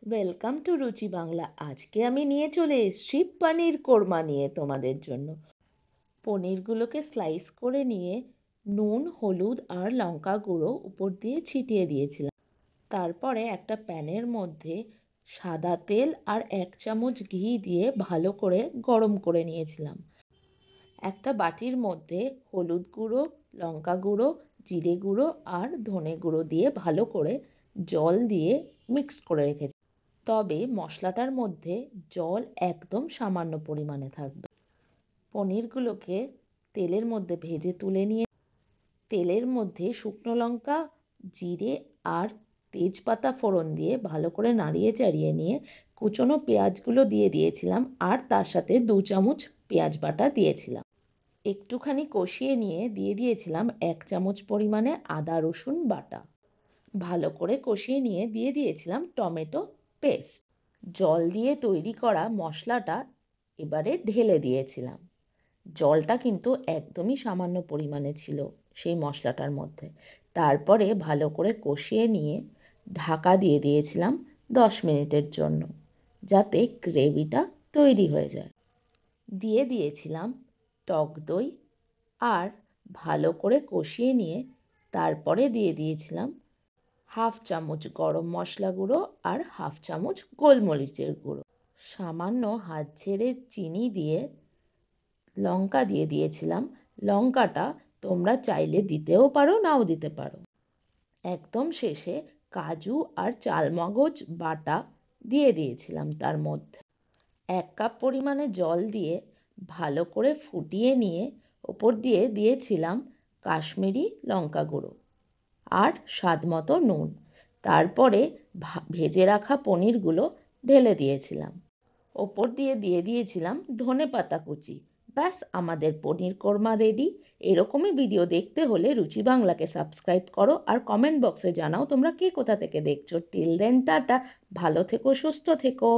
Welcome to রুচি বাংলা। আজকে আমি নিয়ে চলে এসেছি পনির কোরমা নিয়ে তোমাদের জন্য। পনিরগুলোকে স্লাইস করে নিয়ে নুন, হলুদ আর লঙ্কা গুঁড়ো উপর দিয়ে ছিটিয়ে দিয়েছিলাম। তারপরে একটা প্যানের মধ্যে সাদা তেল আর 1 চামচ ঘি দিয়ে ভালো করে গরম করে নিয়েছিলাম। একটা বাটির মধ্যে হলুদ গুঁড়ো, লঙ্কা গুঁড়ো, জিরে গুঁড়ো আর ধনে গুঁড়ো দিয়ে ভালো করে জল দিয়ে মিক্স করে রেখেছি। তবে মশলাটার মধ্যে জল একদম সামান্য পরিমাণে থাকবে। পনিরগুলোকে তেলের মধ্যে ভেজে তুলে নিয়ে তেলের মধ্যে শুকনো লঙ্কা, জিরে আর তেজপাতা ফোড়ন দিয়ে ভালো করে নাড়িয়ে চাড়িয়ে নিয়ে কুচনো পেঁয়াজগুলো দিয়ে দিয়েছিলাম আর তার সাথে 2 চামচ পেঁয়াজ বাটা দিয়েছিলাম। একটুখানি কষিয়ে নিয়ে দিয়ে দিয়েছিলাম 1 চামচ পরিমাণে আদা রসুন বাটা। ভালো করে কষিয়ে নিয়ে দিয়ে দিয়েছিলাম টমেটো পেস্ট। জল দিয়ে তৈরি করা মশলাটা এবারে ঢেলে দিয়েছিলাম। জলটা কিন্তু একদমই সামান্য পরিমাণে ছিল সেই মশলাটার মধ্যে। তারপরে ভালো করে কষিয়ে নিয়ে ঢাকা দিয়ে দিয়েছিলাম 10 মিনিটের জন্য, যাতে গ্রেভিটা তৈরি হয়ে যায়। দিয়ে দিয়েছিলাম টক দই আর ভালো করে কষিয়ে নিয়ে তারপরে দিয়ে দিয়েছিলাম 1/2 চামচ গরম মশলা গুঁড়ো আর 1/2 চামচ গোলমরিচের গুঁড়ো। সামান্য হাত ছেড়ে চিনি দিয়ে লঙ্কা দিয়ে দিয়েছিলাম। লঙ্কাটা তোমরা চাইলে দিতেও পারো, নাও দিতে পারো। একদম শেষে কাজু আর চালমগজ বাটা দিয়ে দিয়েছিলাম তার মধ্যে। 1 কাপ পরিমাণে জল দিয়ে ভালো করে ফুটিয়ে নিয়ে ওপর দিয়ে দিয়েছিলাম কাশ্মীরি লঙ্কা গুঁড়ো আর স্বাদ মতো নুন। তারপরে ভেজে রাখা পনিরগুলো ঢেলে দিয়েছিলাম। ওপর দিয়ে দিয়ে দিয়েছিলাম ধনেপাতা কুচি। ব্যাস, আমাদের পনির কোরমা রেডি। এরকমই ভিডিও দেখতে হলে রুচি বাংলাকে সাবস্ক্রাইব করো আর কমেন্ট বক্সে জানাও তোমরা কে কোথা থেকে দেখছো। টিল দেন টাটা, ভালো থেকো, সুস্থ থেকো।